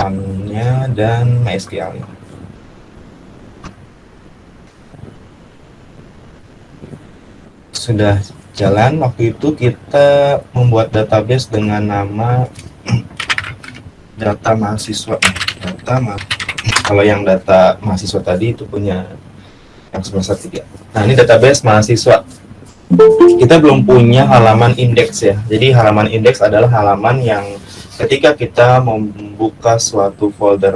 Python-nya dan MySQL-nya. Sudah jalan. Waktu itu kita membuat database dengan nama data mahasiswa. Kalau yang data mahasiswa tadi itu punya yang semester 3. Nah, ini database mahasiswa. Kita belum punya halaman indeks ya. Jadi halaman indeks adalah halaman yang ketika kita membuka suatu folder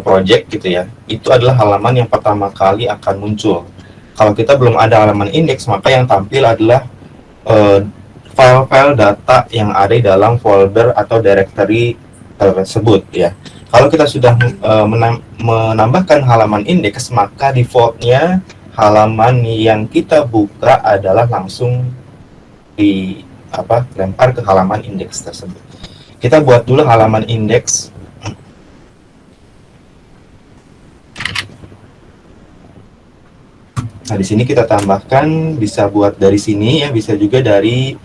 project gitu ya, itu adalah halaman yang pertama kali akan muncul. Kalau kita belum ada halaman indeks, maka yang tampil adalah file-file data yang ada di dalam folder atau directory tersebut ya. Kalau kita sudah menambahkan halaman indeks, maka defaultnya halaman yang kita buka adalah langsung lempar ke halaman indeks tersebut. Kita buat dulu halaman indeks. Nah, di sini kita tambahkan, bisa buat dari sini ya, bisa juga dari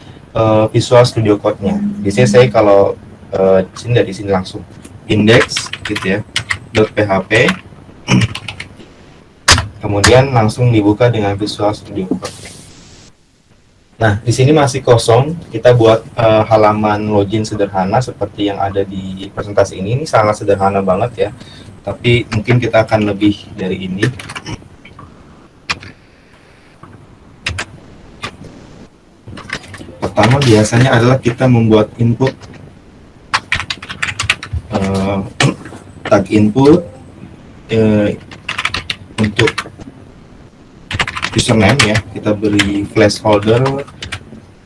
Visual Studio Code-nya. Biasanya saya kalau dari sini langsung index gitu ya, .php, kemudian langsung dibuka dengan Visual Studio Code. Nah, di sini masih kosong, kita buat halaman login sederhana seperti yang ada di presentasi ini. Ini sangat sederhana banget ya, tapi mungkin kita akan lebih dari ini. Pertama biasanya adalah kita membuat input, tag input untuk username ya, kita beri placeholder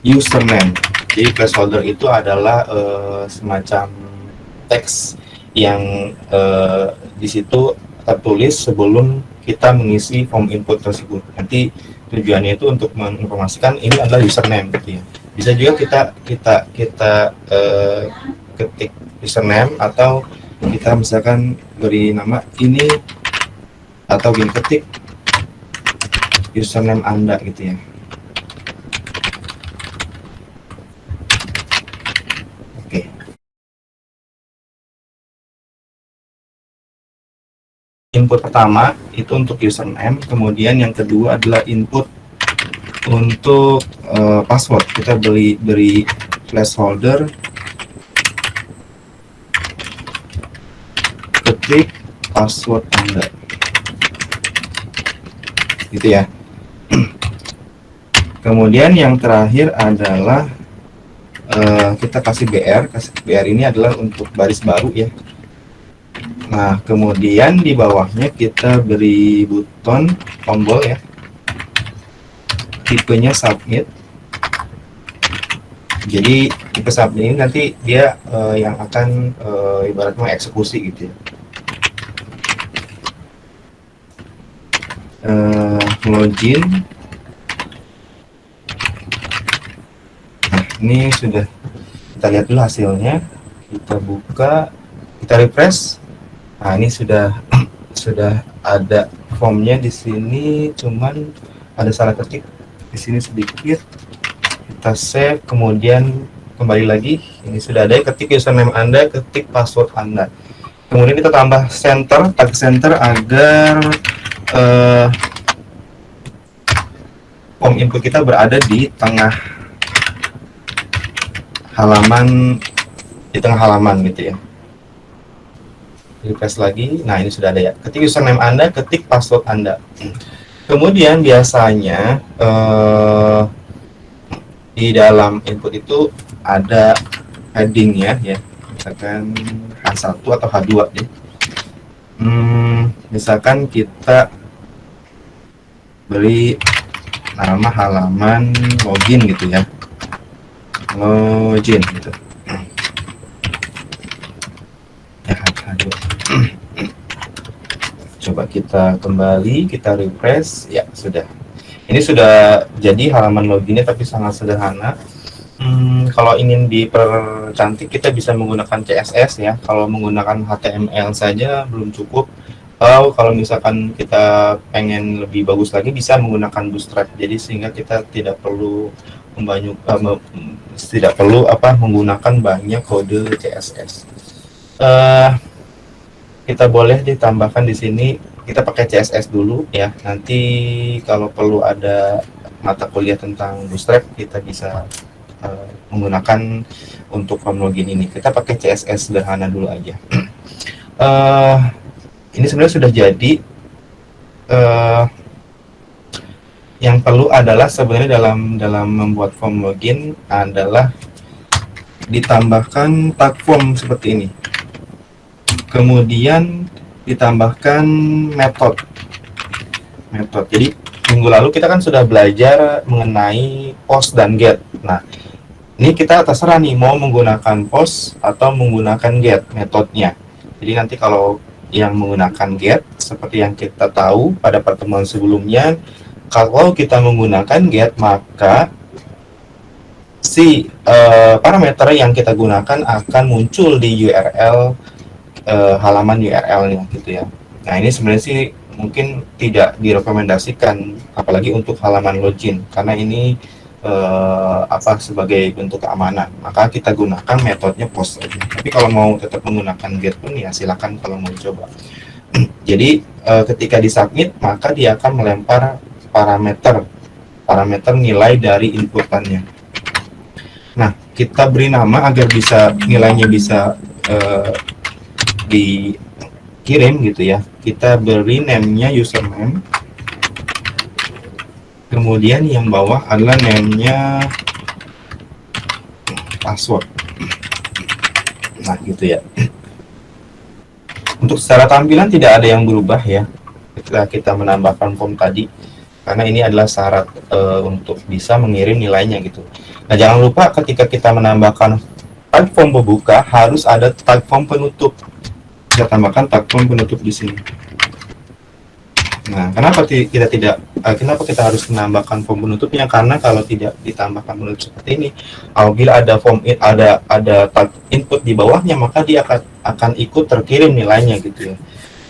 username. Jadi placeholder itu adalah semacam teks yang di situ tertulis sebelum kita mengisi form input tersebut. Nanti tujuannya itu untuk menginformasikan ini adalah username gitu ya. Bisa juga kita ketik username, atau kita misalkan beri nama ini, atau ketik username Anda gitu ya. Oke. Input pertama itu untuk username, kemudian yang kedua adalah input untuk password. Kita beri placeholder ketik password Anda gitu ya. Kemudian yang terakhir adalah kita kasih BR ini adalah untuk baris baru ya. Nah, kemudian di bawahnya kita beri button tombol ya, tipenya submit. Jadi tipe submit ini nanti dia yang akan ibaratnya eksekusi gitu ya. Login. Nah, ini sudah, kita lihat dulu hasilnya. Kita buka, kita refresh. Nah, ini sudah ada formnya di sini, cuman ada salah ketik di sini sedikit. Kita save, kemudian kembali lagi. Ini sudah ada, ketik username Anda, ketik password Anda. Kemudian kita tambah center, tag center agar form input kita berada di tengah halaman, gitu ya. Refresh lagi. Nah, ini sudah ada ya. Ketik username Anda, ketik password Anda. Kemudian biasanya di dalam input itu ada headingnya ya. Misalkan H1 atau H2 deh. Misalkan kita beri nama halaman login gitu ya. Login gitu. H2. Coba kita kembali, kita refresh, ya sudah. Ini sudah jadi halaman loginnya, tapi sangat sederhana. Kalau ingin dipercantik, kita bisa menggunakan CSS ya. Kalau menggunakan HTML saja belum cukup. Kalau misalkan kita pengen lebih bagus lagi, bisa menggunakan Bootstrap. Jadi sehingga kita tidak perlu menggunakan banyak kode CSS. Eh, kita boleh ditambahkan di sini, kita pakai CSS dulu ya. Nanti kalau perlu ada mata kuliah tentang Bootstrap, kita bisa menggunakan untuk form login ini. Kita pakai CSS sederhana dulu aja. uh, ini sebenarnya sudah jadi. uh, yang perlu adalah sebenarnya dalam membuat form login adalah ditambahkan tag form seperti ini, kemudian ditambahkan metode. Jadi minggu lalu kita kan sudah belajar mengenai post dan get. Nah, ini kita terserah nih mau menggunakan post atau menggunakan get metodenya. Jadi nanti kalau yang menggunakan get, seperti yang kita tahu pada pertemuan sebelumnya, kalau kita menggunakan get, maka si parameter yang kita gunakan akan muncul di URL halaman URL-nya gitu ya. Nah, ini sebenarnya sih mungkin tidak direkomendasikan apalagi untuk halaman login karena ini sebagai bentuk keamanan. Maka kita gunakan metodenya post aja. Tapi kalau mau tetap menggunakan get pun ya silakan kalau mau coba. Jadi ketika disubmit maka dia akan melempar parameter nilai dari inputannya. Nah, kita beri nama agar bisa nilainya bisa dikirim gitu ya. Kita beri name-nya username. Kemudian yang bawah adalah name-nya password. Nah, gitu ya. Untuk secara tampilan tidak ada yang berubah ya ketika kita menambahkan form tadi, karena ini adalah syarat untuk bisa mengirim nilainya gitu. Nah, jangan lupa ketika kita menambahkan tag form pembuka harus ada tag form penutup. Kita tambahkan tag form penutup di sini. Nah, kenapa kita harus menambahkan form penutupnya? Karena kalau tidak ditambahkan penutup seperti ini, apabila ada ada tag input di bawahnya, maka dia akan ikut terkirim nilainya gitu ya.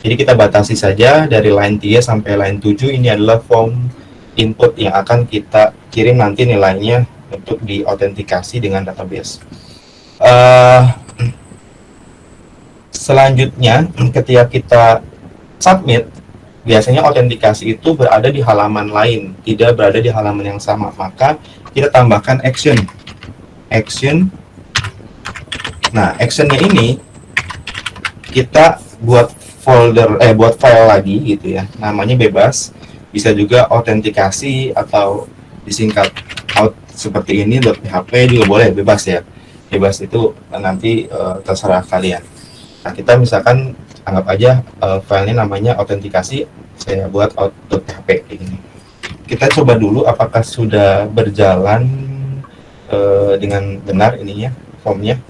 Jadi kita batasi saja dari line 3 sampai line 7 ini adalah form input yang akan kita kirim nanti nilainya untuk diautentikasi dengan database. Selanjutnya ketika kita submit, biasanya autentikasi itu berada di halaman lain, tidak berada di halaman yang sama. Maka kita tambahkan action. Nah, actionnya ini kita buat buat file lagi gitu ya, namanya bebas. Bisa juga autentikasi atau disingkat out seperti ini .php juga boleh, bebas ya. Bebas itu nanti terserah kalian. Nah, kita misalkan anggap aja filenya namanya autentikasi, saya buat out.php ini. Kita coba dulu apakah sudah berjalan dengan benar ininya, formnya.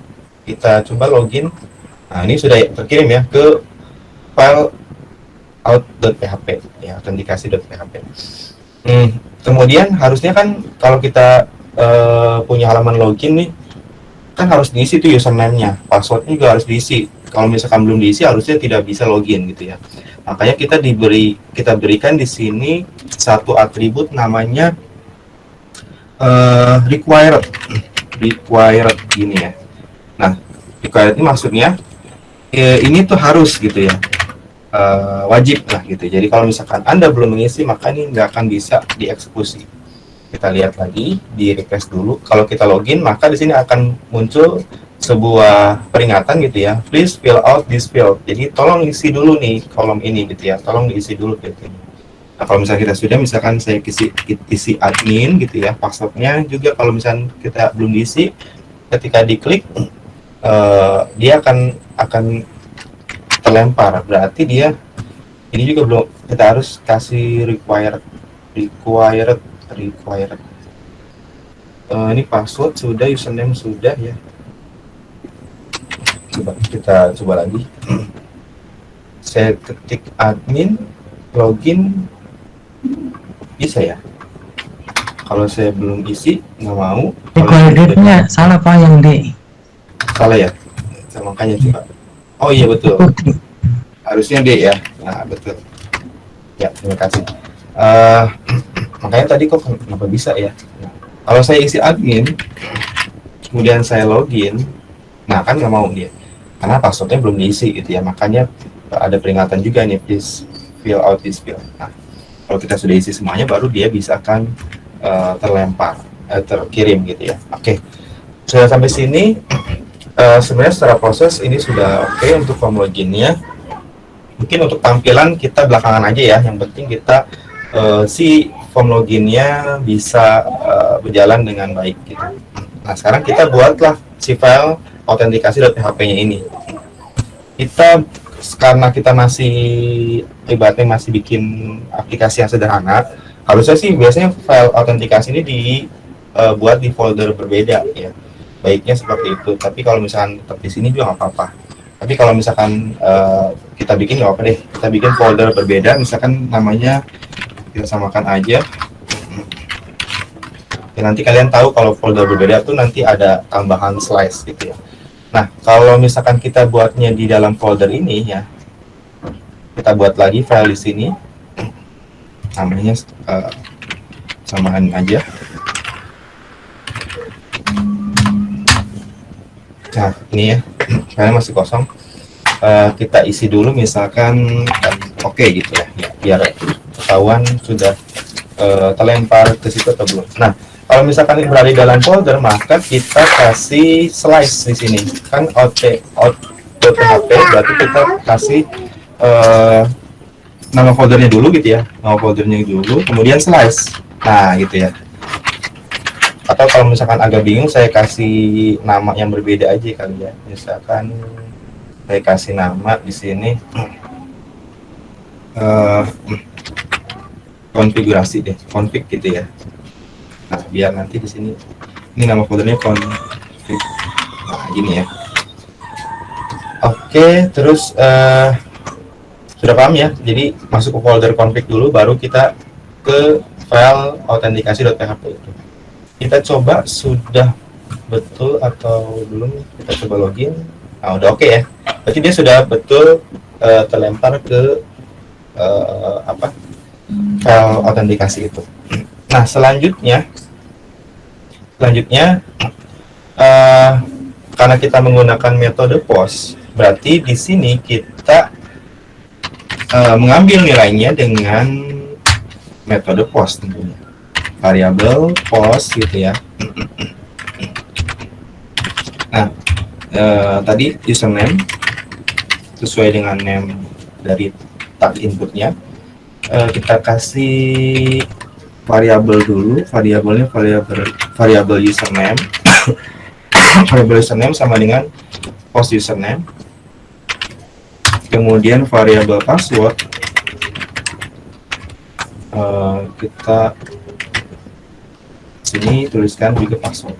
Kita coba login. Nah, ini sudah terkirim ya ke file out.php ya, autentikasi.php. Kemudian harusnya kan kalau kita punya halaman login nih, kan harus diisi tuh username-nya, passwordnya juga harus diisi. Kalau misalkan belum diisi harusnya tidak bisa login gitu ya. Makanya kita berikan di sini satu atribut namanya required gini ya. Nah, required ini maksudnya ini tuh harus gitu ya, wajib lah gitu. Jadi kalau misalkan Anda belum mengisi maka ini nggak akan bisa dieksekusi. Kita lihat lagi, di refresh dulu. Kalau kita login, maka di sini akan muncul sebuah peringatan gitu ya. Please fill out this field. Jadi tolong isi dulu nih kolom ini gitu ya. Tolong diisi dulu field ini. Nah, kalau misalnya kita sudah, misalkan saya isi admin gitu ya, passwordnya juga kalau misalnya kita belum diisi, ketika diklik dia akan terlempar. Berarti dia ini juga belum, kita harus kasih required. Ini password sudah, username sudah ya. Kita coba lagi. Saya ketik admin, login, bisa ya. Kalau saya belum isi, nggak mau. Requirednya salah Pak, yang D. Salah ya. Makanya coba. Oh iya betul. Harusnya D ya. Nah betul. Ya, terima kasih. Makanya tadi kok kenapa bisa ya? Nah, kalau saya isi admin, kemudian saya login, nah kan nggak mau dia. karena passwordnya belum diisi gitu ya, makanya ada peringatan juga nih, please fill out this field. Nah, kalau kita sudah isi semuanya, baru dia bisa akan terkirim gitu ya. Oke, sudah sampai sini. Sebenarnya secara proses ini sudah oke untuk form loginnya. Mungkin untuk tampilan kita belakangan aja ya, yang penting kita si form loginnya bisa berjalan dengan baik gitu. Nah, sekarang kita buatlah si file autentikasi.php-nya ini. Karena kita masih ibaratnya masih bikin aplikasi yang sederhana, harusnya sih biasanya file autentikasi ini dibuat di folder berbeda ya, baiknya seperti itu. Tapi kalau misalkan tetap di sini juga nggak apa-apa. Tapi kalau misalkan kita bikin nggak apa deh, kita bikin folder berbeda, misalkan namanya kita samakan aja. Ya, nanti kalian tahu kalau folder berbeda tuh nanti ada tambahan slice gitu ya. Nah, kalau misalkan kita buatnya di dalam folder ini ya, kita buat lagi file di sini, namanya samaan aja. Nah, ini ya, filenya masih kosong. Kita isi dulu misalkan oke gitu ya, biar ketahuan sudah terlempar ke situ atau belum. Nah, kalau misalkan berada di dalam folder, maka kita kasih slice di sini. Kan out.php, berarti kita kasih nama foldernya dulu gitu ya. Nama foldernya dulu, kemudian slice. Nah, gitu ya. Atau kalau misalkan agak bingung, saya kasih nama yang berbeda aja kali ya. Misalkan saya kasih nama di sini konfigurasi deh, config gitu ya. Nah, biar nanti di sini ini nama foldernya config. Nah, gini ya. Oke, terus sudah paham ya. Jadi masuk ke folder config dulu, baru kita ke file autentikasi.php itu. Kita coba sudah betul atau belum. Kita coba login. Nah, udah oke ya. Berarti dia sudah betul terlempar ke file autentikasi itu. Nah, selanjutnya karena kita menggunakan metode post, berarti di sini kita mengambil nilainya dengan metode post tentunya, variabel post gitu ya. Nah, tadi username sesuai dengan name dari tag inputnya, kita kasih variabel dulu, variabelnya variabel username. Variabel username sama dengan post username. Kemudian variabel password kita sini tuliskan juga password.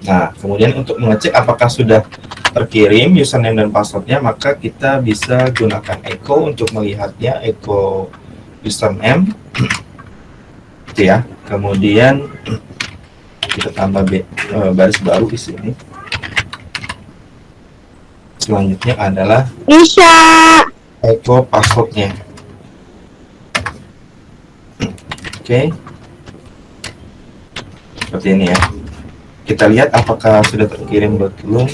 Nah, kemudian untuk mengecek apakah sudah terkirim username dan passwordnya, maka kita bisa gunakan echo untuk melihatnya, echo username gitu ya. Kemudian kita tambah baris baru di sini. Selanjutnya adalah echo passwordnya. Oke. Seperti ini ya. Kita lihat apakah sudah terkirim belum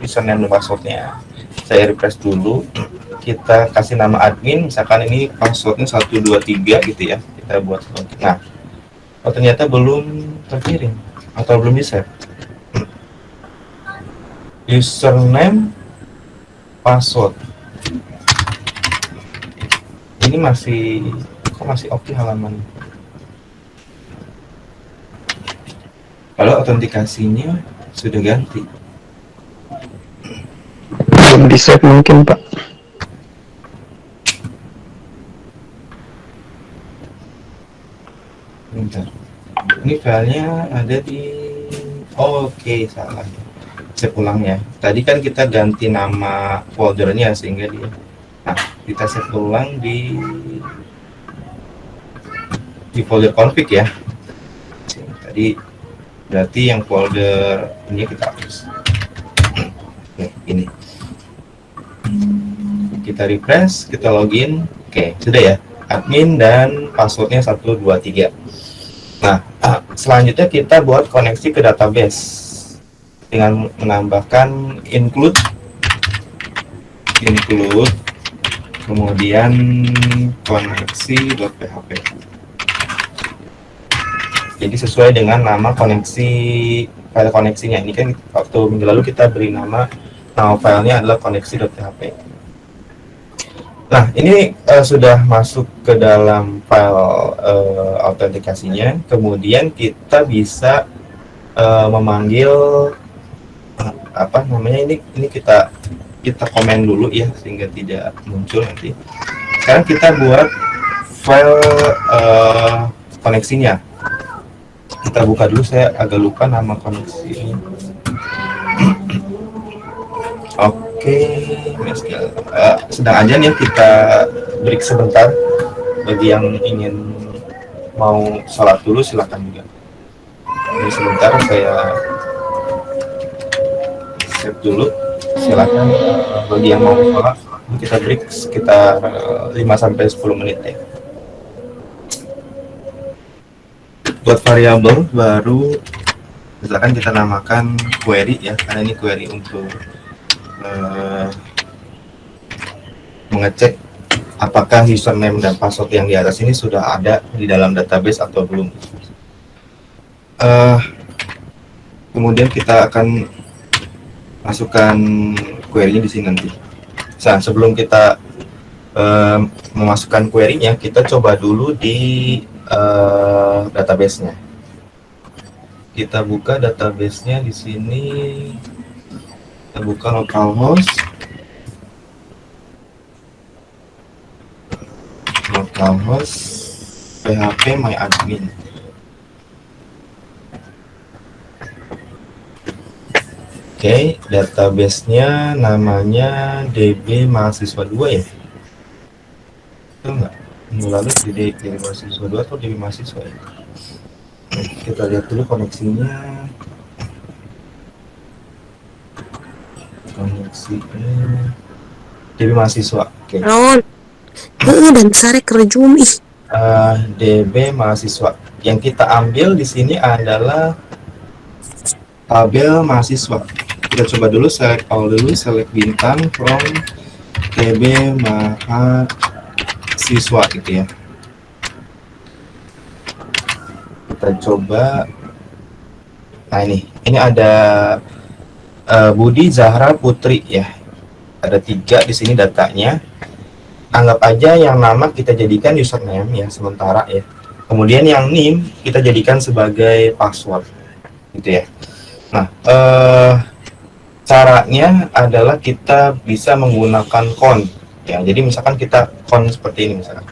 username dan passwordnya. Saya refresh dulu. Kita kasih nama admin, misalkan ini passwordnya 123 gitu ya. Kita buat login. Nah, oh ternyata belum terkirim atau belum di save. Username, password. Ini masih oke halaman. Kalau autentikasinya sudah ganti. Belum di save mungkin, Pak. Bentar. Ini filenya ada di oke, salah. Saya ulang ya. Tadi kan kita ganti nama foldernya sehingga dia. Nah, kita save ulang di folder config ya. Tadi berarti yang folder ini kita hapus. Oke, ini. Kita refresh, kita login. Oke, sudah ya. Admin dan passwordnya 123. Nah, selanjutnya kita buat koneksi ke database. dengan menambahkan include, kemudian koneksi.php. Jadi sesuai dengan nama koneksi, file koneksinya. Ini kan waktu minggu lalu kita beri nama filenya adalah koneksi.php. Nah, ini sudah masuk ke dalam file autentikasinya. Kemudian kita bisa memanggil apa namanya, ini kita komen dulu ya sehingga tidak muncul nanti. Sekarang kita buat file koneksinya. Kita buka dulu, saya agak lupa nama koneksi ini. Oke, sedang aja nih, kita break sebentar. Bagi yang ingin mau sholat dulu silakan juga. Ini sebentar saya save dulu. Silakan bagi yang mau sholat, kita break sekitar 5-10 menit ya. Buat variabel baru, misalkan kita namakan query ya, karena ini query untuk mengecek apakah username dan password yang di atas ini sudah ada di dalam database atau belum. Kemudian kita akan masukkan query-nya di sini nanti. Nah, sebelum kita memasukkan query-nya, kita coba dulu di database-nya. Kita buka database-nya di sini. Kita buka localhost, php myadmin. Oke, database-nya namanya DB mahasiswa 2 ya? Itu enggak? Minggu lalu di DB mahasiswa 2 atau DB mahasiswa ya? Kita lihat dulu koneksinya. DB mahasiswa. Oke. Dan sare kerjum ih. DB mahasiswa. Yang kita ambil di sini adalah tabel mahasiswa. Kita coba dulu select all dulu, select bintang from DB mahasiswa gitu ya. Kita coba. Nah, ini ada Budi, Zahra, Putri ya. Ada 3 di sini datanya. Anggap aja yang nama kita jadikan username ya sementara ya. Kemudian yang name kita jadikan sebagai password gitu ya. Nah, caranya adalah kita bisa menggunakan count ya. Jadi misalkan kita count seperti ini misalkan.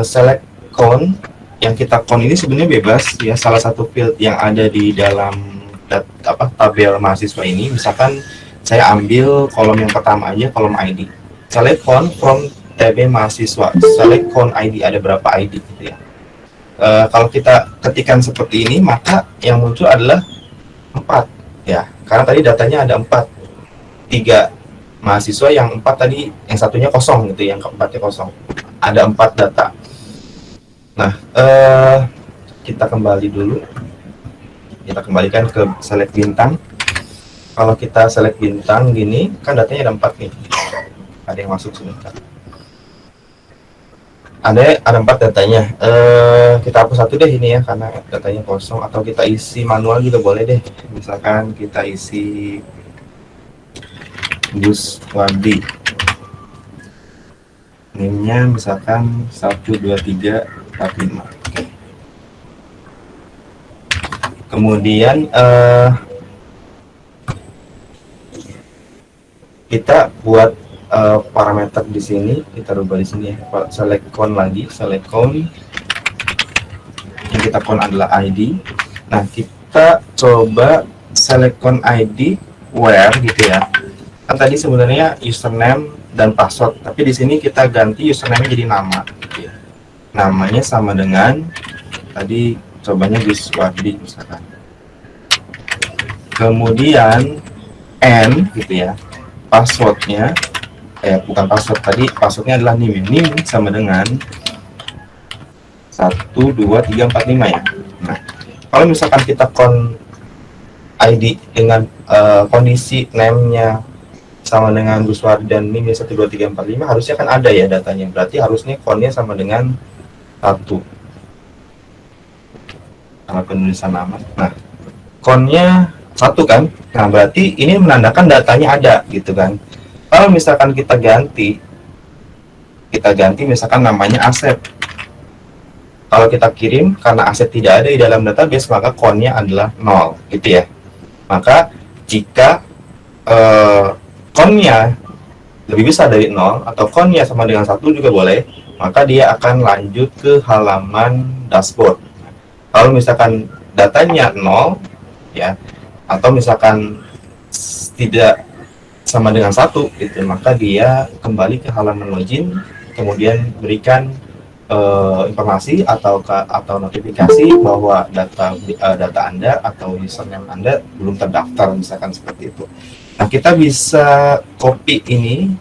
Select count, yang kita count ini sebenarnya bebas ya. Salah satu field yang ada di dalam tabel mahasiswa ini, misalkan saya ambil kolom yang pertama aja, kolom ID. Select count from TB mahasiswa. Select count ID, ada berapa ID gitu ya. Kalau kita ketikkan seperti ini, maka yang muncul adalah 4 ya. Karena tadi datanya ada 4. 3 mahasiswa, yang 4 tadi, yang satunya kosong gitu, yang keempatnya kosong. Ada 4 data. Nah, kita kembali dulu. Kita kembalikan ke select bintang. Kalau kita select bintang gini, kan datanya ada 4 nih. Ada yang masuk sebentar. Ada 4 datanya. Kita hapus satu deh ini ya, karena datanya kosong. Atau kita isi manual juga boleh deh. Misalkan kita isi Gus Wadi. Name-nya misalkan 1, 2, 3, 4, 5. Oke. Kemudian kita buat parameter di sini, kita rubah di sini ya. Select count lagi, select count. Yang kita count adalah ID. Nah, kita coba select count ID where gitu ya. Kan tadi sebenarnya username dan password, tapi di sini kita ganti username jadi nama gitu ya. Namanya sama dengan tadi, cobanya Gus Wadi misalkan. Kemudian n gitu ya. Passwordnya bukan password, tadi passwordnya adalah nim. Nim sama dengan 1, 2, 3, 4, 5 ya. Nah, kalau misalkan kita count ID dengan kondisi name-nya sama dengan Guswar dan NIM 12345 harusnya kan ada ya datanya. Berarti harusnya konnya sama dengan 1 sama penulisan nama. Nah, konnya 1 kan? Nah, berarti ini menandakan datanya ada gitu kan. Kalau misalkan kita ganti misalkan namanya Asep. Kalau kita kirim karena Asep tidak ada di dalam database, maka konnya adalah 0 gitu ya. Maka jika konnya lebih besar dari 0 atau konnya sama dengan 1 juga boleh, maka dia akan lanjut ke halaman dashboard. Kalau misalkan datanya 0 ya, atau misalkan tidak sama dengan 1 gitu, maka dia kembali ke halaman login, kemudian berikan informasi atau notifikasi bahwa data Anda atau username Anda belum terdaftar, misalkan seperti itu. Nah, kita bisa copy ini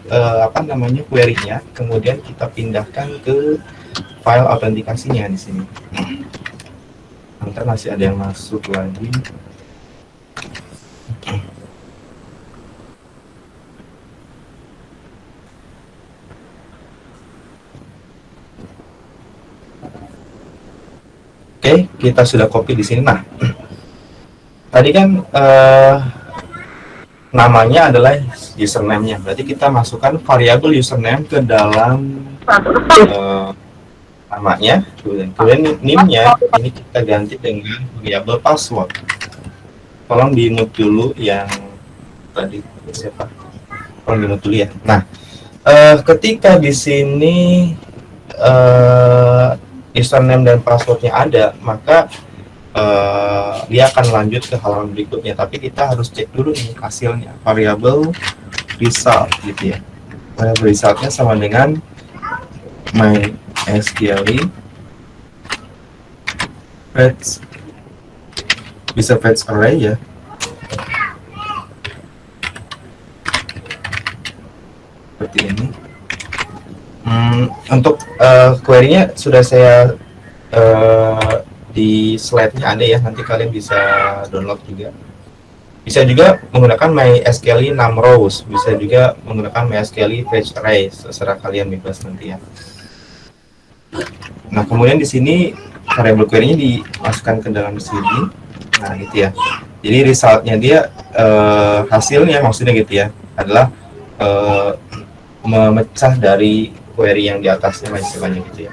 query-nya, kemudian kita pindahkan ke file autentikasinya di sini. Ntar masih ada yang masuk lagi. Oke, kita sudah copy di sini. Nah, tadi kan namanya adalah username-nya. Berarti kita masukkan variabel username ke dalam namanya. Kemudian NIM-nya ini kita ganti dengan variabel password. Tolong di-mute dulu yang tadi siapa? Tolong di-mute dulu ya. Nah, ketika di sini username dan passwordnya ada, maka dia akan lanjut ke halaman berikutnya. Tapi kita harus cek dulu nih hasilnya, variabel result gitu ya. Variabel resultnya sama dengan MySQL fetch, bisa fetch array ya. Seperti ini. Untuk query-nya sudah saya di slide-nya ada ya, nanti kalian bisa download juga. Bisa juga menggunakan MySQL num rows, bisa juga menggunakan MySQL fetch array, terserah kalian bebas nanti ya. Nah, kemudian di sini variabel query-nya dimasukkan ke dalam sini. Nah, gitu ya. Jadi result-nya dia hasilnya maksudnya gitu ya, adalah memecah dari query yang di atasnya lah istilahnya gitu ya.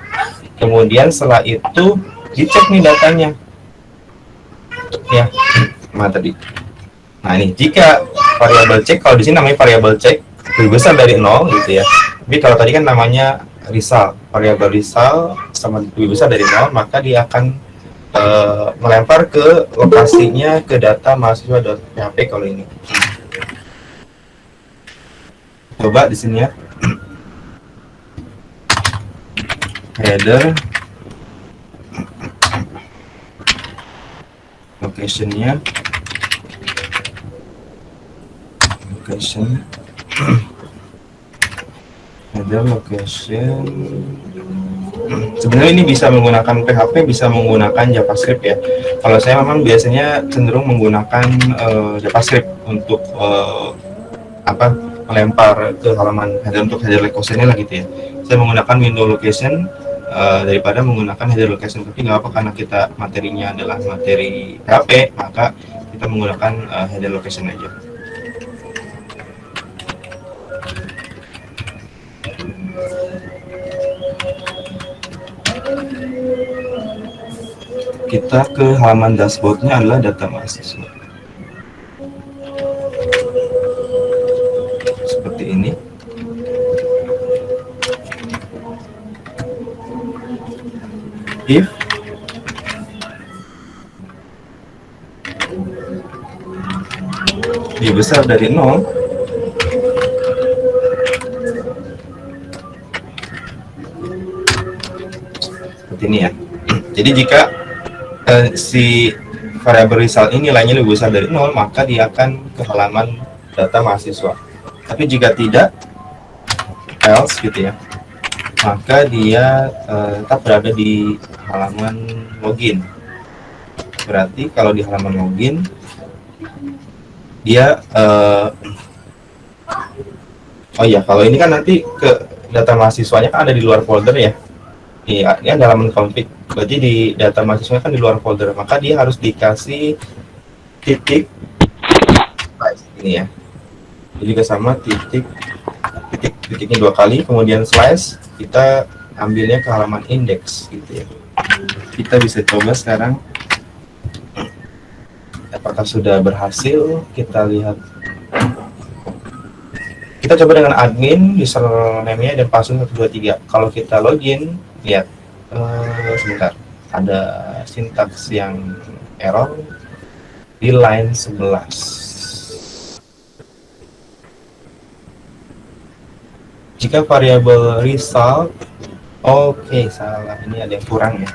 Kemudian setelah itu dicek nih datanya ya, mana tadi. Nah, ini jika variabel check, kalau di sini namanya variabel check lebih besar dari 0 gitu ya. Tapi kalau tadi kan namanya result, variabel result sama lebih besar dari 0, maka dia akan melempar ke lokasinya ke data mahasiswa.php kalau ini. Coba di sini ya. Header, location-nya, header, location. Sebenarnya ini bisa menggunakan PHP, bisa menggunakan JavaScript ya. Kalau saya memang biasanya cenderung menggunakan JavaScript untuk melempar ke halaman header, untuk header location-nya lah gitu ya. Saya menggunakan window location daripada menggunakan header location, tapi nggak apa, karena kita materinya adalah materi PHP, maka kita menggunakan header location aja. Kita ke halaman dashboardnya adalah data mahasiswa. Seperti ini. If lebih besar dari 0, seperti ini ya. Jadi jika si variabel result ini nilainya lebih besar dari 0, maka dia akan ke halaman data mahasiswa. Tapi jika tidak, else gitu ya, maka dia tetap berada di halaman login. Berarti kalau di halaman login dia oh iya, kalau ini kan nanti ke data mahasiswanya kan ada di luar folder ya. Ini ada halaman config. Berarti di data mahasiswanya kan di luar folder, maka dia harus dikasih titik ini ya. Jadi juga sama titiknya 2 kali, kemudian slash, kita ambilnya ke halaman index gitu ya. Kita bisa coba sekarang apakah sudah berhasil. Kita lihat, kita coba dengan admin, username-nya dan password 123. Kalau kita login, lihat sebentar, ada sintaks yang error di line 11. Jika variabel result, oke, salah, ini ada yang kurang ya.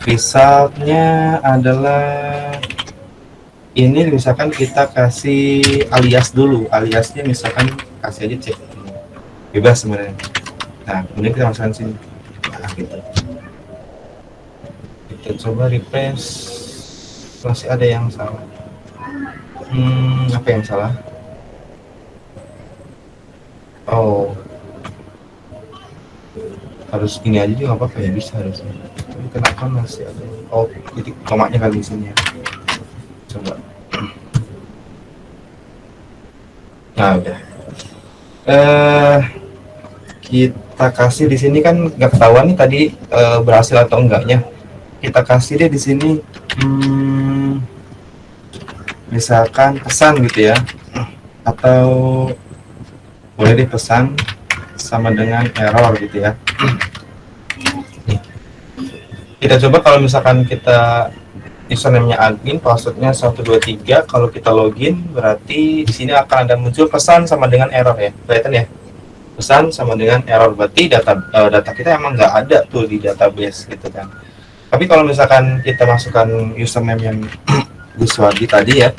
Resultnya adalah ini, misalkan kita kasih alias dulu, aliasnya misalkan kasih aja cek, bebas sebenarnya. Nah, kemudian kita masukkan sini. Nah, gitu. Kita coba refresh, masih ada yang salah. Apa yang salah? Oh, harus gini aja juga nggak apa-apa ya, bisa harusnya. Tapi kenapa masih ada? Oh, titik komanya kali di sini ya. Coba. Nah, udah. Kita kasih di sini kan nggak ketahuan nih tadi berhasil atau enggaknya. Kita kasih deh di sini, misalkan pesan gitu ya, atau boleh deh pesan sama dengan error gitu ya. Nih. Kita coba kalau misalkan kita username-nya admin, password-nya 123, kalau kita login berarti di sini akan ada muncul pesan sama dengan error ya. Kelihatan ya? Pesan sama dengan error, berarti data kita emang nggak ada tuh di database gitu kan. Tapi kalau misalkan kita masukkan username yang Guswadi tadi ya,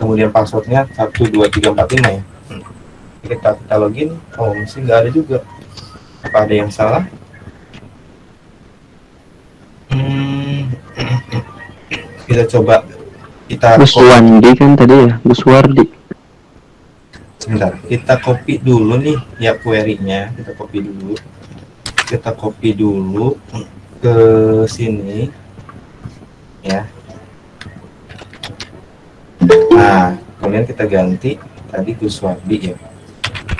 kemudian password-nya 12345 ya. Kita login, oh masih nggak ada juga. Apa ada yang salah? Kita coba, kita Guswandi kan tadi ya, Guswardi. sebentar, kita copy dulu nih ya query-nya, kita copy dulu ke sini ya. Nah, kemudian kita ganti tadi Guswardi ya,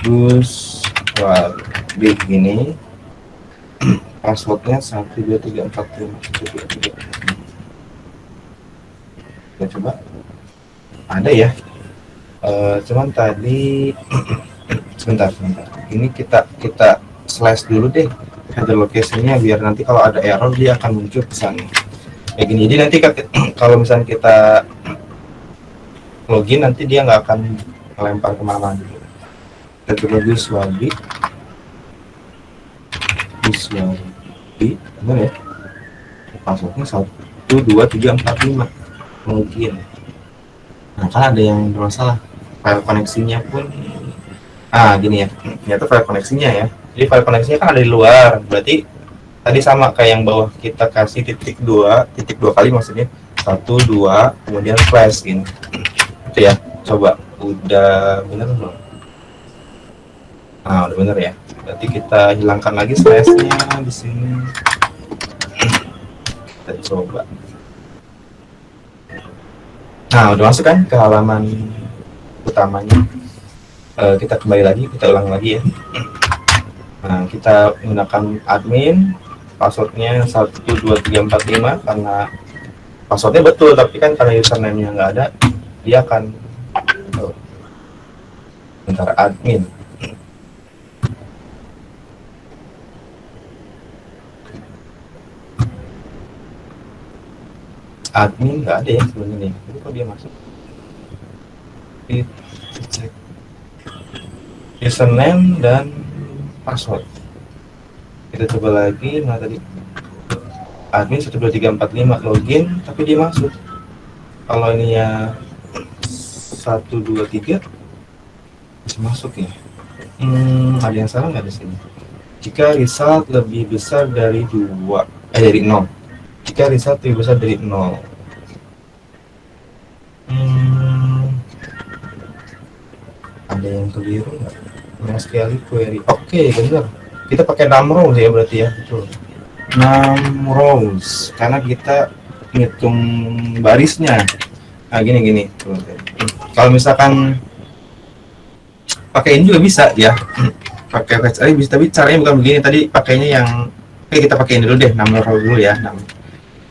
Guswardi gini, passwordnya 12345. Kita coba, ada ya. Cuman tadi sebentar, ini kita slash dulu deh header location-nya, biar nanti kalau ada error dia akan muncul pesan kayak gini. Jadi nanti kalau misalnya kita login, nanti dia nggak akan melempar kemana gitu. Kita coba Guswadi, benar ya, passwordnya 12345 mungkin. Nah, kan ada yang bermasalah, file koneksinya pun gini ya, ternyata file koneksinya ya. Jadi file koneksinya kan ada di luar, berarti tadi sama kayak yang bawah, kita kasih titik dua kali, maksudnya 1, 2, kemudian slash gini itu ya. Coba, udah bener belum? Nah, udah bener ya. Berarti kita hilangkan lagi slashnya di sini. Kita coba. Nah, udah masuk kan ke halaman utamanya. Kita kembali lagi, kita ulang lagi ya. Nah, kita menggunakan admin, passwordnya 12345 karena passwordnya betul, tapi kan karena username-nya nggak ada, dia akan bentar, admin. Admin nggak ada ya sebenarnya. Jadi kok dia masuk? Cek username dan password. Kita coba lagi. Nah, tadi admin 12345 login, tapi dia masuk. Kalau ini ya 123 bisa masuk ya. Ada yang salah nggak di sini? Jika result lebih besar dari 2, dari 0. Jika result lebih besar dari 0. keliru nggak? MySQL query. Oke, bener. Kita pakai 6 rows ya berarti ya, betul. 6 rows karena kita ngitung barisnya. Nah, gini. Tuh. Kalau misalkan pakai ini juga bisa ya. Pakai fetch array bisa, tapi caranya bukan begini. Tadi pakainya yang kita pakai ini dulu deh, 6 row dulu ya.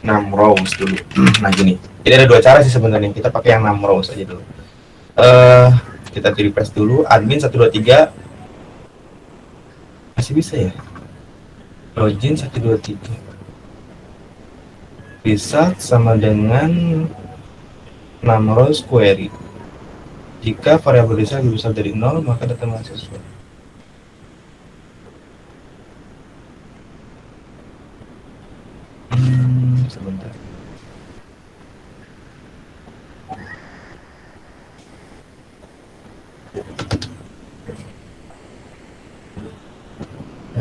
6 rows dulu. Nah, gini. Jadi ada dua cara sih sebenarnya. Kita pakai yang 6 rows aja dulu. Kita refresh dulu. Admin 123 masih bisa ya. Login 123 bisa sama dengan 6 rows query. Jika variabel desa lebih besar dari 0, maka data mahasiswa. Sebentar.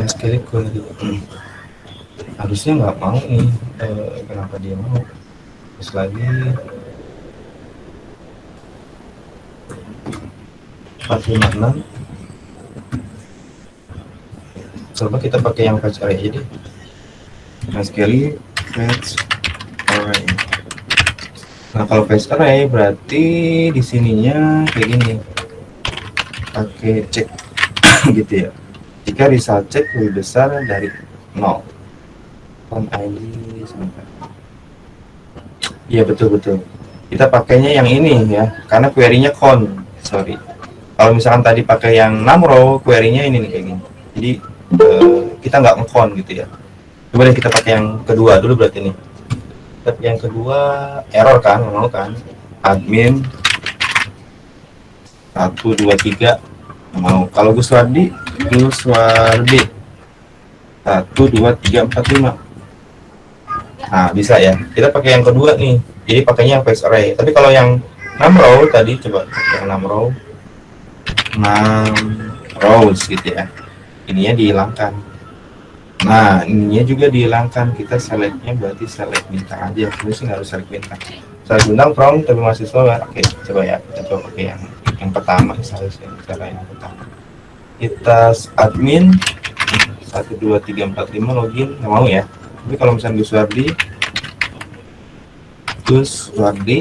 Sekali query. Harusnya nggak mau nih. Kenapa dia mau? Terus lagi 456. Coba kita pakai yang fetch array aja deh. Sekali fetch array. Nah, kalau fetch array berarti di sininya kayak gini. Pakai cek gitu ya. Jika result check lebih besar dari 0. Form ID sebentar. Iya, betul. Kita pakainya yang ini ya, karena query-nya con. Sorry. Kalau misalkan tadi pakai yang 6 row, query-nya ini nih kayak gini. Jadi kita nggak nge-con gitu ya. Coba deh kita pakai yang kedua dulu berarti nih. Tapi yang kedua error kan, nggak mau kan? Admin 123 mau. Kalau Gus Wardi 12345. Nah, bisa ya. Kita pakai yang kedua nih. Jadi pakainya yang fetch array. Tapi kalau yang 6 row tadi, coba yang 6 row 6 rows gitu ya. Ininya dihilangkan. Nah, ininya juga dihilangkan. Kita selectnya berarti select bintang aja. Ini sih nggak harus select bintang. Select bintang from tapi mahasiswa. Oke, coba ya. Kita coba pakai yang pertama. Seharusnya cara yang pertama. Kita admin 12345 login. Nggak mau ya. Tapi kalau misalnya Gus Wardi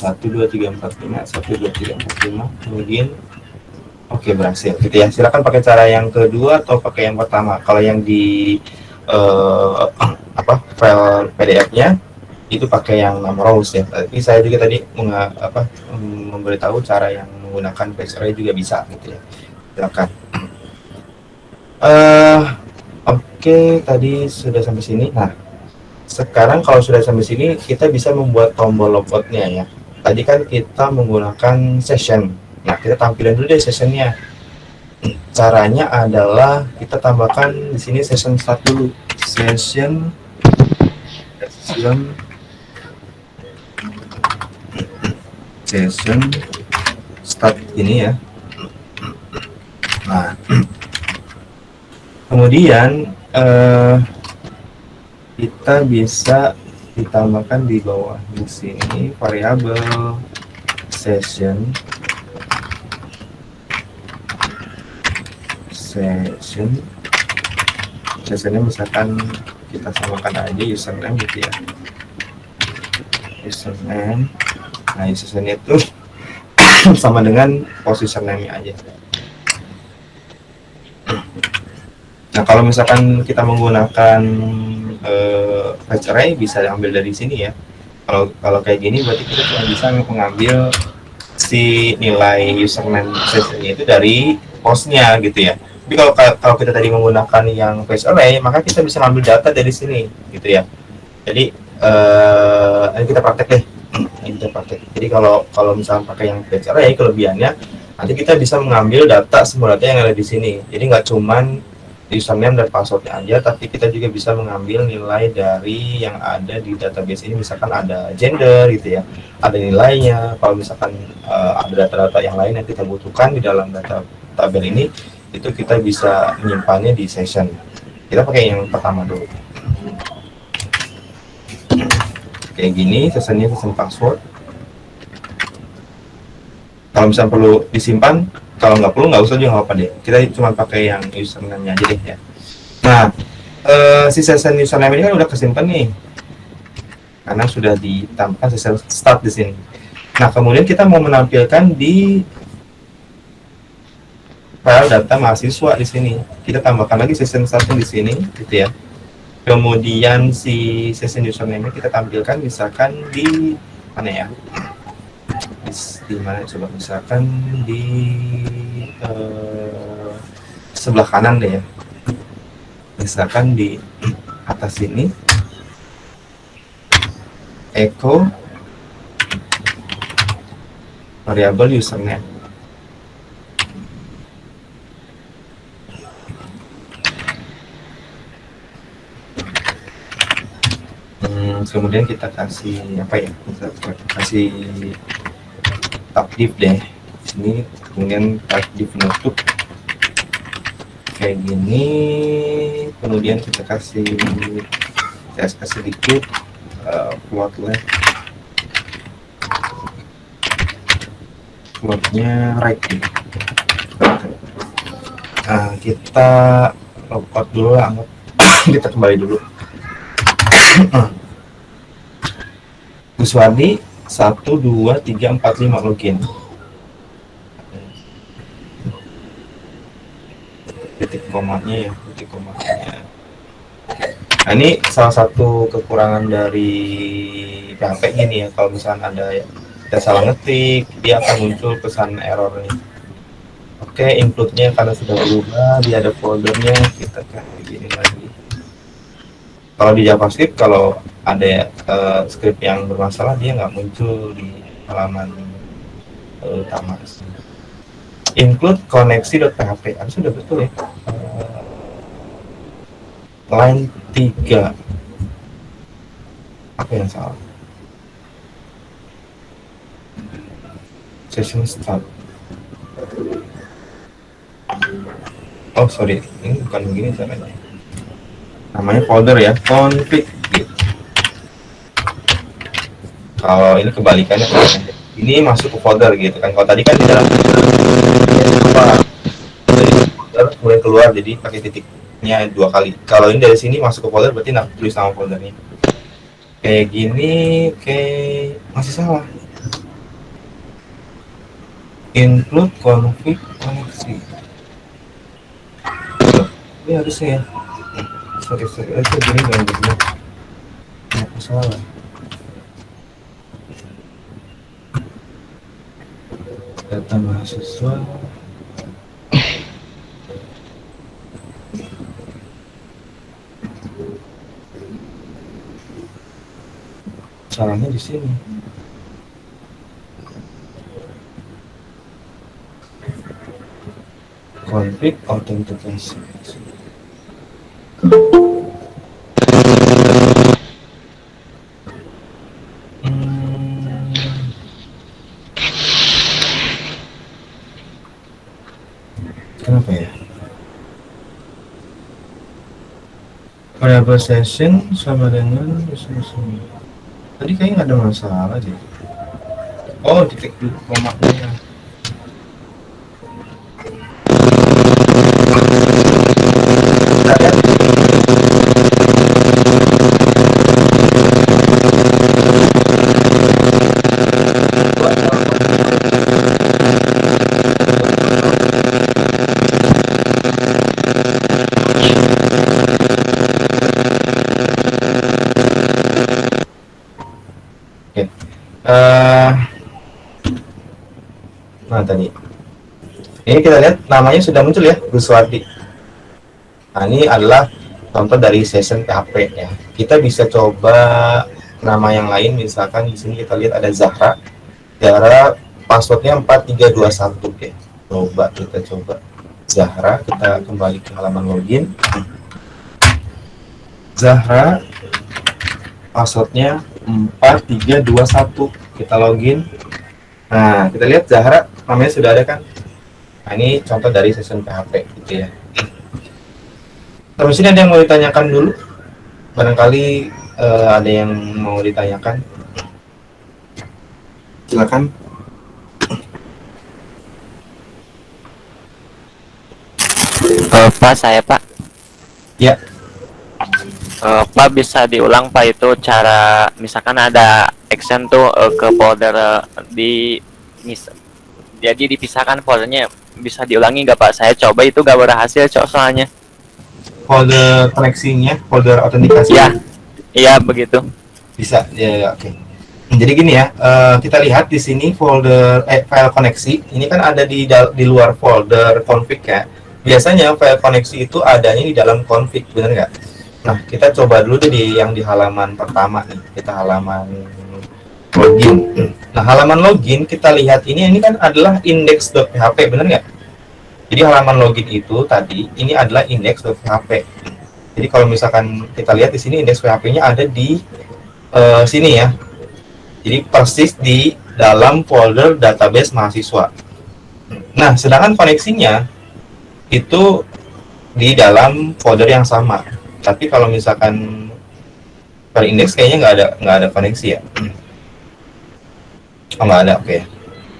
12345 login. Oke, berhasil gitu ya. Silakan pakai cara yang kedua atau pakai yang pertama. Kalau yang di file PDF-nya itu pakai yang 6 rows ya. Tapi saya juga tadi memberitahu cara yang menggunakan fetch array juga bisa gitu ya. Silakan. Oke, tadi sudah sampai sini. Nah, sekarang kalau sudah sampai sini kita bisa membuat tombol logoutnya ya. Tadi kan kita menggunakan session. Nah, kita tampilin dulu deh sessionnya. Caranya adalah kita tambahkan di sini session start dulu. Session start ini ya. Nah, kemudian kita bisa ditambahkan di bawah di sini variabel sessionnya misalkan kita samakan aja username gitu ya, username. Nah, username itu sama dengan username aja. Nah, kalau misalkan kita menggunakan fetch array bisa diambil dari sini ya. Kalau kayak gini berarti kita cuma bisa mengambil si nilai username sessionnya itu dari postnya gitu ya. Tapi kalau kita tadi menggunakan yang fetch array, maka kita bisa ngambil data dari sini gitu ya. Jadi ini kita praktek deh. Jadi kalau misalnya pakai yang fetch array, kelebihannya nanti kita bisa mengambil data semua data yang ada di sini. Jadi nggak cuman username dan passwordnya aja, tapi kita juga bisa mengambil nilai dari yang ada di database ini. Misalkan ada gender gitu ya, ada nilainya. Kalau misalkan ada data-data yang lain yang kita butuhkan di dalam data tabel ini, itu kita bisa menyimpannya di session. Kita pakai yang pertama dulu. Kayak gini, session password. Kalau Kalau misalnya perlu disimpan, kalau nggak perlu nggak usah juga nggak apa deh. Kita cuma pakai yang username-nya aja deh ya. Nah, si session username ini kan udah kesimpan nih, karena sudah ditambahkan session start di sini. Nah, kemudian kita mau menampilkan di file data mahasiswa di sini. Kita tambahkan lagi session startnya di sini, gitu ya. Kemudian si session username kita tampilkan misalkan di mana ya? Di mana coba, misalkan di sebelah kanan deh ya. Misalkan di atas sini echo variable username. Kemudian kita kasih apa ya? Kita kasih tab div deh. Ini kemudian tab div notebook kayak gini. Kemudian kita kasih sedikit floatnya right. Nah, kita login dulu lah, kita kembali dulu. Guswardi 1 2 3 4 5 login. Titik komanya ya, titik komanya. Nah, ini salah satu kekurangan dari PHP gini ya, kalau misalnya ada salah ngetik, dia akan muncul pesan error nih. Oke, include-nya karena sudah berubah, dia ada foldernya, kita kayak gini lagi. Kalau di JavaScript, kalau ada script yang bermasalah, dia nggak muncul di halaman utama. Include koneksi.php, harus sudah betul ya. Line 3, apa yang salah? Session start. Oh sorry, ini bukan begini caranya. Namanya folder ya, config gitu. Kalau ini kebalikannya, ini masuk ke folder gitu kan. Kalau tadi kan di dalam apa? Dari folder mulai keluar, jadi pakai titiknya 2 kali. Kalau ini dari sini masuk ke folder, berarti tulis nama foldernya. Kayak gini, kayak masih salah. Include config koneksi. Ini harusnya ya. Sorry, itu gini dong begini. Kenapa salah? Data mahasiswa. Salahnya di sini. Config authentication. Kenapa ya? Variable session sama dengan tadi kayaknya nggak ada masalah deh. Oh, titik dulu komanya. Nah tadi ini kita lihat namanya sudah muncul ya, Guswardi. Nah ini adalah contoh dari session PHP ya. Kita bisa coba nama yang lain, misalkan di sini kita lihat ada Zahra. Zahra passwordnya 4321 ya. Kita coba Zahra, kita kembali ke halaman login. Zahra passwordnya 4321, kita login. Nah kita lihat Zahra namanya sudah ada kan. Nah ini contoh dari session PHP gitu ya. Terus ini ada yang mau ditanyakan dulu, barangkali ada yang mau ditanyakan, silakan. Pak, saya Pak. Ya. Pak, bisa diulang Pak itu cara misalkan ada action tuh ke folder jadi dipisahkan foldernya, bisa diulangi nggak Pak? Saya coba itu gak berhasil soalnya. Folder koneksinya, folder autentikasi. Iya, iya begitu. Bisa, ya, oke. Jadi gini ya, kita lihat di sini folder file koneksi ini kan ada di luar folder config ya. Biasanya file koneksi itu adanya di dalam config, benar nggak? Nah, kita coba dulu di yang di halaman pertama nih. Kita halaman login. Nah, halaman login kita lihat ini kan adalah index.php, benar nggak? Jadi halaman login itu tadi ini adalah index.php. Jadi kalau misalkan kita lihat di sini index.php-nya ada di sini ya. Jadi persis di dalam folder database mahasiswa. Nah, sedangkan koneksinya itu di dalam folder yang sama. Tapi kalau misalkan per index kayaknya nggak ada koneksi ya. Oh, nggak ada, oke.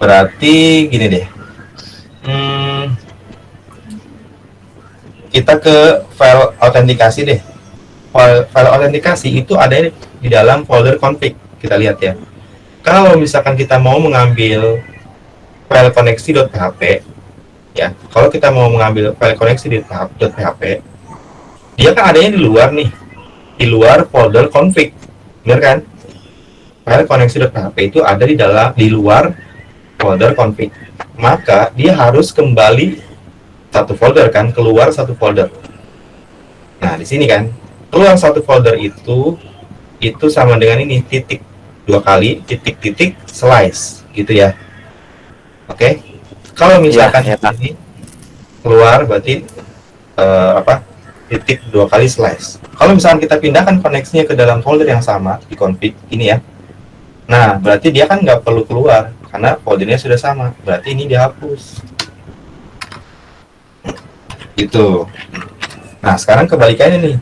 Berarti gini deh. Kita ke file autentikasi deh. File autentikasi itu ada di dalam folder config. Kita lihat ya. Kalau misalkan kita mau mengambil file koneksi.php, ya, kalau kita mau mengambil file koneksi.php, dia kan adanya di luar nih, di luar folder config, benar kan? File koneksi.php itu ada di luar folder config, maka dia harus kembali satu folder kan, keluar satu folder. Nah, di sini kan, keluar satu folder itu sama dengan ini titik. 2 kali titik slice gitu ya. Oke. Kalau misalkan Ya, ini keluar berarti titik 2 kali slice. Kalau misalkan kita pindahkan koneksinya ke dalam folder yang sama di config ini ya. Nah, berarti dia kan nggak perlu keluar karena foldernya sudah sama. Berarti ini dihapus. Gitu. Nah, sekarang kebalikannya nih.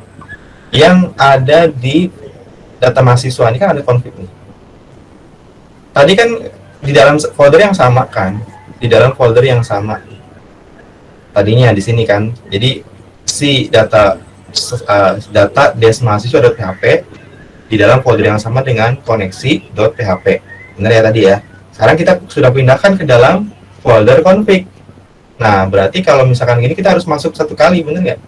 Yang ada di data mahasiswa ini kan ada config nih. Tadi kan di dalam folder yang sama kan, di dalam folder yang sama. Tadinya di sini kan. Jadi si data desmahasiswa.php di dalam folder yang sama dengan koneksi.php. Benar ya tadi ya. Sekarang kita sudah pindahkan ke dalam folder config. Nah, berarti kalau misalkan gini kita harus masuk satu kali, benar nggak?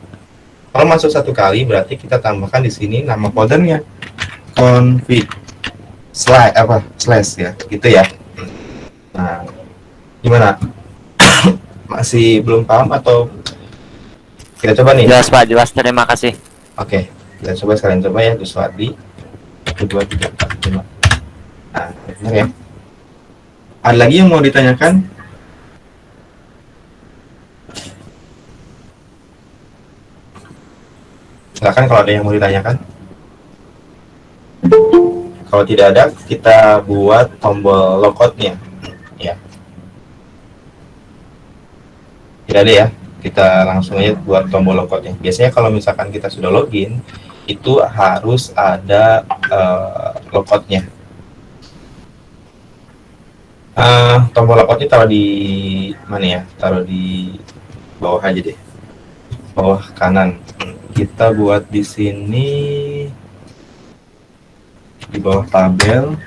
Kalau masuk satu kali berarti kita tambahkan di sini nama foldernya config slash ya, gitu ya. Nah, gimana? Masih belum paham atau kita coba nih? Jelas Pak, jelas. Terima kasih. Oke, kita coba sekalian coba ya, Guswadi. 1, 2, 3, 4, 5. Nah, benar ya. Ada lagi yang mau ditanyakan? Silakan kalau ada yang mau ditanyakan. Kalau tidak ada, kita buat tombol logoutnya. Ya. Tidak ada ya. Kita langsung aja buat tombol logoutnya. Biasanya kalau misalkan kita sudah login, itu harus ada logoutnya. Tombol logoutnya taruh di mana ya? Taruh di bawah aja deh. Bawah kanan. Kita buat di sini di bawah tabel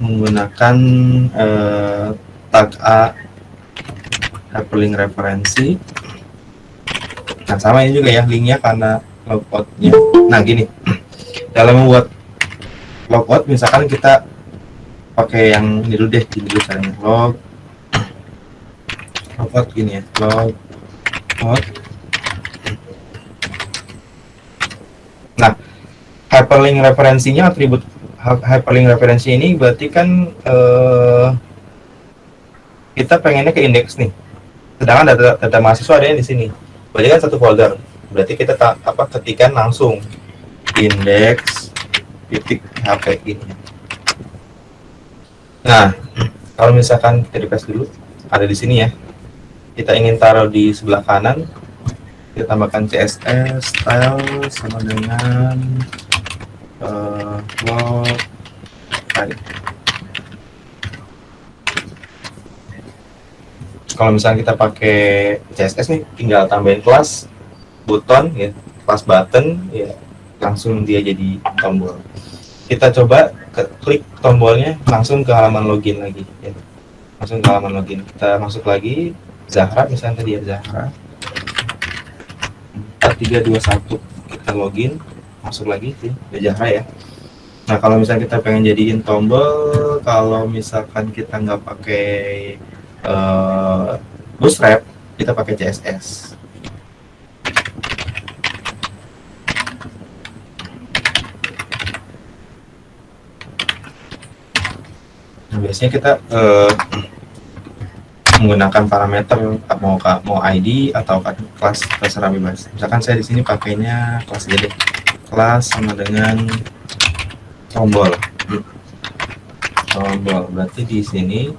menggunakan tag A hyperlink referensi. Nah, sama ini juga ya linknya karena logoutnya. Nah, gini, dalam membuat logout misalkan kita pakai yang ini dulu deh, ini dulu caranya logout gini ya, logout. Nah, hyperlink referensinya, atribut hyperlink referensi ini berarti kan kita pengennya ke indeks nih, sedangkan data mahasiswa ada di sini, berarti kan satu folder, berarti kita ketikan langsung index.php ini. Nah, kalau misalkan kita refresh dulu, ada di sini ya, kita ingin taruh di sebelah kanan, kita tambahkan CSS style sama dengan log file. Kalau misalnya kita pakai CSS nih, tinggal tambahin kelas button ya, kelas button ya, langsung dia jadi tombol. Kita coba klik tombolnya langsung ke halaman login lagi ya. Langsung ke halaman login. Kita masuk lagi Zahra, misalnya tadi ya Zahra. 4 3 2 1 kita login, masuk lagi sih Zahra ya. Nah, kalau misalnya kita pengen jadiin tombol, kalau misalkan kita nggak pakai Bootstrap, kita pakai CSS. Nah, biasanya kita menggunakan parameter mau ID atau kelas, terserah bebas. Misalkan saya di sini pakainya kelas aja deh. Kelas sama dengan tombol. Tombol berarti di sini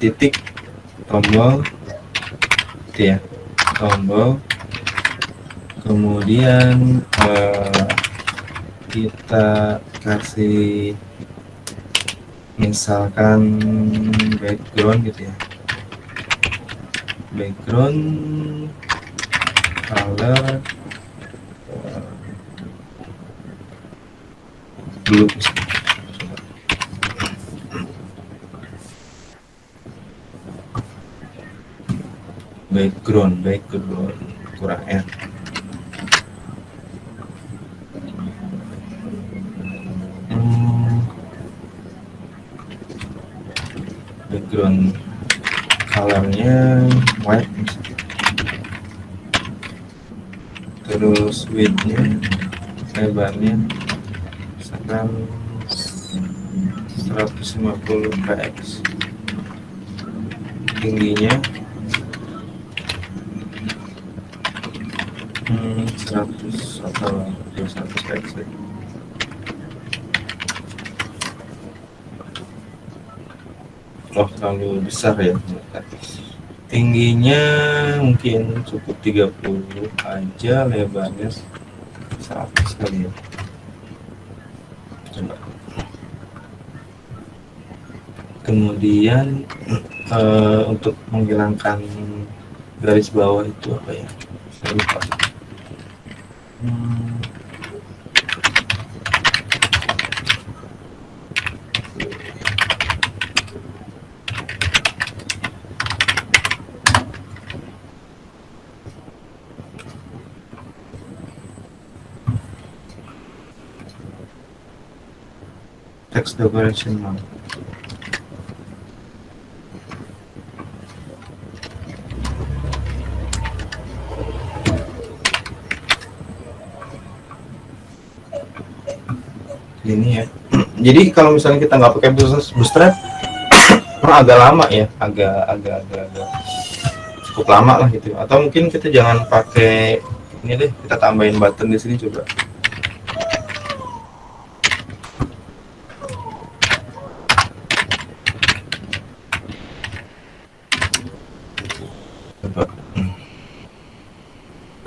titik tombol gitu ya, tombol, kemudian kita kasih misalkan background gitu ya, background color dulu misalnya. background kurang R. Background colornya white, terus widthnya, lebarnya misalkan 150 px, tingginya 100 atau 200 px. Oh, terlalu besar ya. Tingginya mungkin cukup 30 aja, lebarnya 100 kali ya. Coba. Kemudian untuk menghilangkan garis bawah itu apa ya? Saya lupa. Text decoration mark. Ini ya. Jadi kalau misalnya kita nggak pakai Bootstrap, agak lama ya, agak cukup lama lah gitu. Atau mungkin kita jangan pakai ini deh, kita tambahin button di sini coba.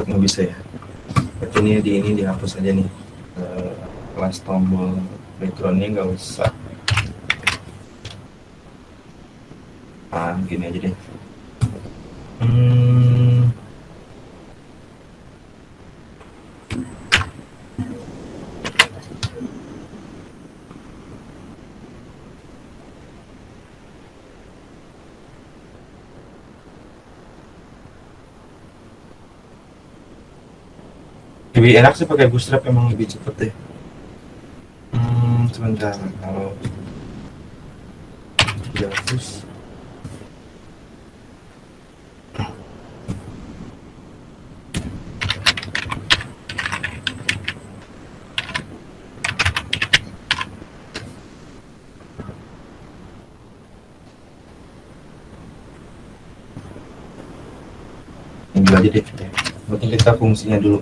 Nggak bisa ya. Berarti ini dihapus aja nih. Kelas tombol backgroundnya nggak usah. Gini aja deh. Lebih enak sih pakai Bootstrap, emang lebih cepet deh. Sebentar, kalau dihapus ini aja deh. Penting kita fungsinya dulu.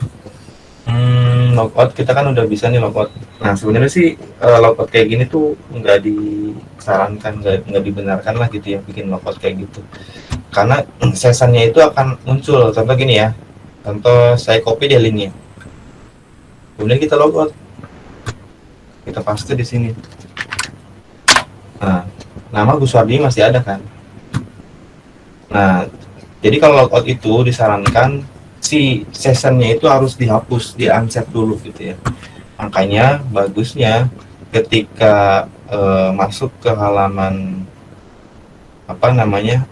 Logout kita kan udah bisa nih logout. Nah, sebenarnya sih logout kayak gini tuh nggak disarankan, nggak dibenarkan lah gitu ya, bikin logout kayak gitu. Karena sessionnya itu akan muncul. Contoh gini ya. Contoh saya copy deh linknya. Kemudian kita logout. Kita paste di sini. Nah, nama Gus Wardi masih ada kan? Nah, jadi kalau logout itu disarankan si sessionnya itu harus dihapus, di unset dulu gitu ya. Makanya bagusnya ketika masuk ke halaman apa namanya,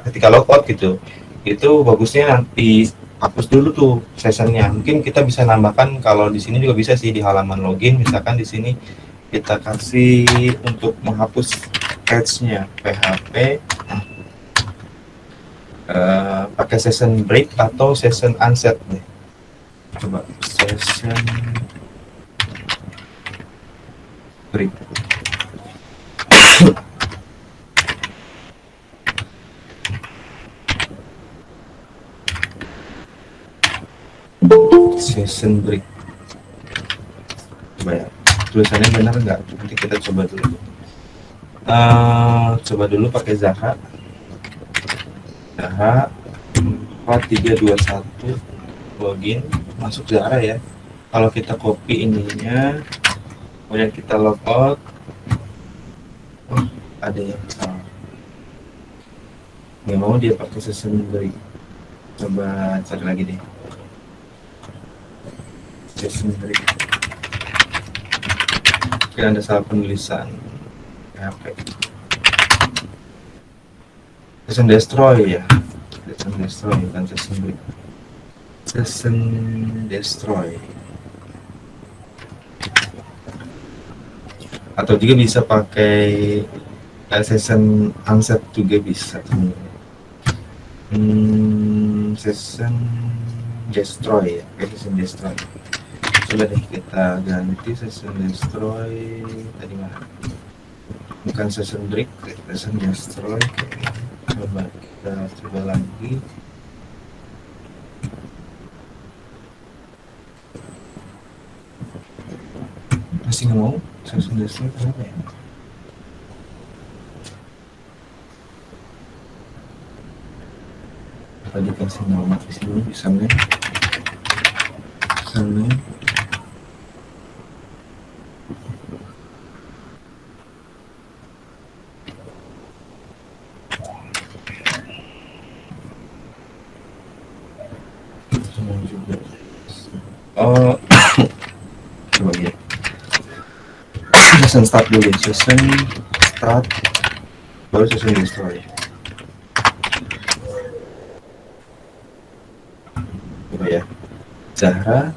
ketika logout gitu, itu bagusnya nanti hapus dulu tuh sessionnya. Mungkin kita bisa nambahkan, kalau di sini juga bisa sih, di halaman login misalkan di sini kita kasih untuk menghapus page-nya PHP pakai session break atau session unset nih. Coba session break. Session break. Coba ya, tulisannya benar nggak? Nanti kita coba dulu. Coba dulu pakai Zaha 4321 login, masuk Zahra ya. Kalau kita copy ininya, kemudian kita logout, ada yang salah, nggak mau dia pakai session break. Coba cari lagi deh, session break. Mungkin ada salah penulisan PHP. Session destroy ya, session destroy bukan session break. Session destroy, atau juga bisa pakai session unset juga bisa. Session destroy ya, session destroy. Coba deh kita ganti session destroy tadi mana? Bukan session break, session destroy. Coba kita coba lagi. Masih nggak mau session destroy, kenapa ya? Apa dikasih nama di sini bisa nih? Sana. Juga. Oh, coba lihat. Session start dulu, session start, baru session destroy. Coba ya, Zahra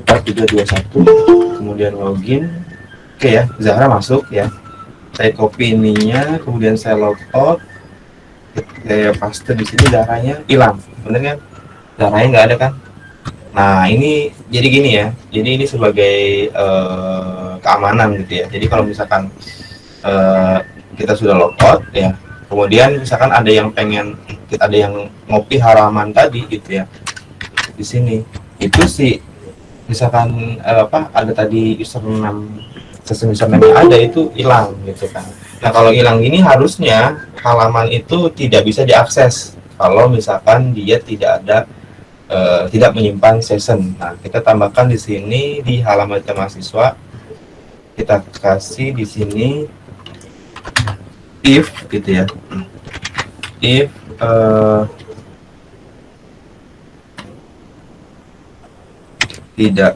4321, kemudian login. Oke ya, Zahra masuk ya. Saya copy ininya, kemudian saya logout. Saya paste di sini, Zahranya hilang, bener kan? Zahranya nggak ada kan? Nah ini jadi gini ya, jadi ini sebagai keamanan gitu ya. Jadi kalau misalkan kita sudah logout ya, kemudian misalkan ada yang pengen, ada yang ngopi halaman tadi gitu ya, di sini itu sih misalkan ada tadi username, session username yang ada itu hilang gitu kan. Nah kalau hilang ini harusnya halaman itu tidak bisa diakses kalau misalkan dia tidak ada tidak menyimpan session. Nah, kita tambahkan di sini di halaman data mahasiswa, kita kasih di sini if gitu ya, if tidak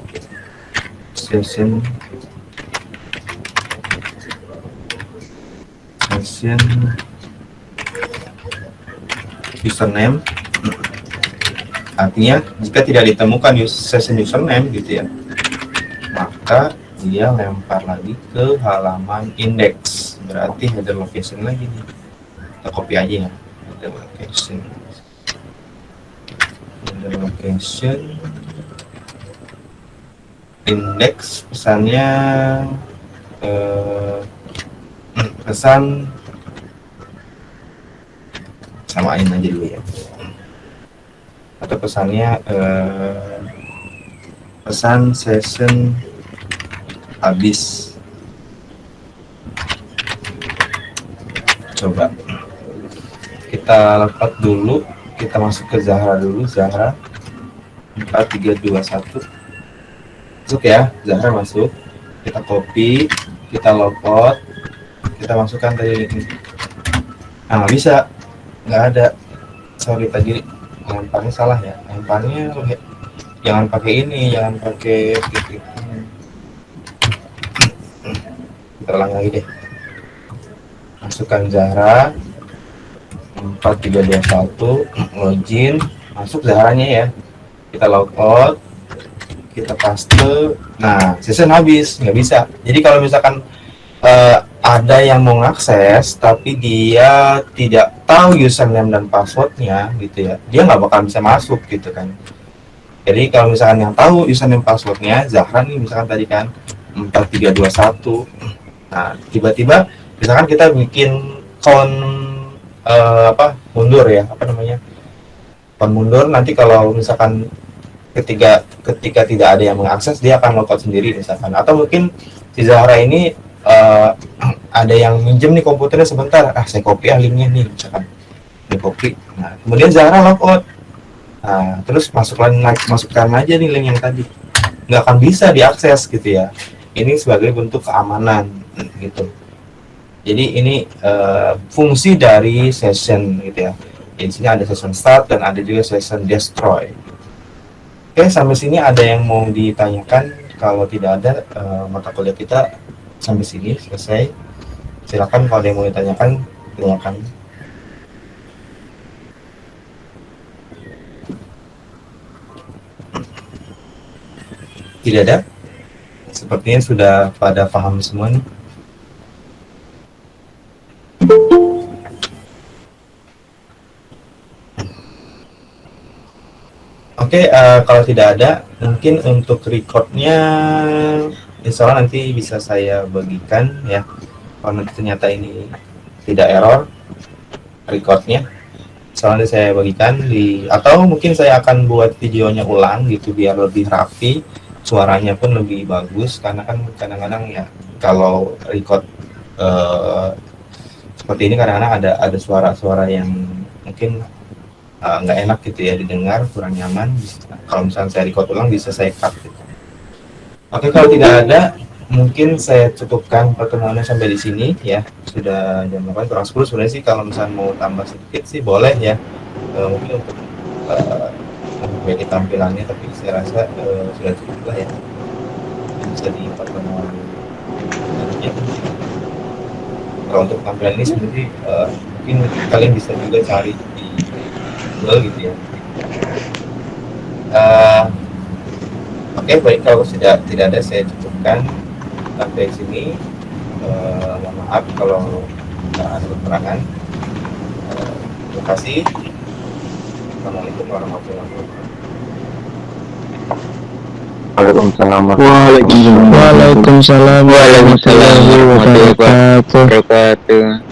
session username, artinya jika tidak ditemukan session username gitu ya, maka dia lempar lagi ke halaman index, berarti header location lagi nih. Kita copy aja ya, header location index, pesannya pesan samain aja dulu ya, atau pesannya pesan session habis. Coba kita lepas dulu, kita masuk ke Zahra dulu, Zahra 4321 masuk ya, Zahra masuk, kita copy, kita logout, kita masukkan tadi ini Nah, nggak bisa, nggak ada. Sorry tadi lemparnya salah ya. Lemparnya jangan pakai ini, jangan pakai titik. Kita ulang lagi deh. Masukkan Zahra 4321, login, masuk Zahranya ya. Kita logout, kita paste. Nah, session habis, nggak bisa. Jadi kalau misalkan ada yang mau ngakses tapi dia tidak tahu username dan passwordnya gitu ya, dia nggak bakal bisa masuk gitu kan. Jadi kalau misalkan yang tahu username passwordnya Zahra nih misalkan tadi kan 4321, nah tiba-tiba misalkan kita bikin count mundur ya, apa namanya, count mundur, nanti kalau misalkan ketika tidak ada yang mengakses dia akan logout sendiri misalkan, atau mungkin si Zahra ini ada yang minjem nih komputernya sebentar, saya copy linknya nih misalkan, di copy, nah kemudian Zahra logout, nah terus masukkan aja nih link yang tadi, nggak akan bisa diakses gitu ya. Ini sebagai bentuk keamanan gitu. Jadi ini fungsi dari session gitu ya. Di sini ada session start dan ada juga session destroy. Oke, sampai sini ada yang mau ditanyakan? Kalau tidak ada, mata kuliah kita sampai sini selesai. Silakan kalau ada yang mau ditanyakan, tanyakan. Tidak ada? Sepertinya sudah pada paham semua nih. Oke, kalau tidak ada, mungkin untuk recordnya insya Allah nanti bisa saya bagikan ya. Kalau nanti ternyata ini tidak error recordnya, insya Allah nanti saya bagikan atau mungkin saya akan buat videonya ulang gitu biar lebih rapi, suaranya pun lebih bagus, karena kan kadang-kadang ya kalau record seperti ini kadang-kadang ada suara-suara yang mungkin nggak enak gitu ya didengar, kurang nyaman. Kalau misalnya saya record ulang bisa saya cut gitu. Oke, kalau tidak ada mungkin saya cukupkan pertemuannya sampai di sini ya. Sudah jam 8 kurang 10 sebenarnya sih, kalau misalnya mau tambah sedikit sih boleh ya, mungkin untuk memperbaiki tampilannya, tapi saya rasa sudah cukup lah ya, bisa di pertemuan nantinya. Kalau untuk tampilan ini sebenarnya mungkin kalian bisa juga cari di Google gitu ya. Oke, baik, kalau tidak ada saya cukupkan sampai sini. Mohon maaf kalau tidak ada kekurangan. Terima kasih. Assalamualaikum warahmatullahi wabarakatuh. Waalaikumsalam. Waalaikumsalam warahmatullahi wabarakatuh.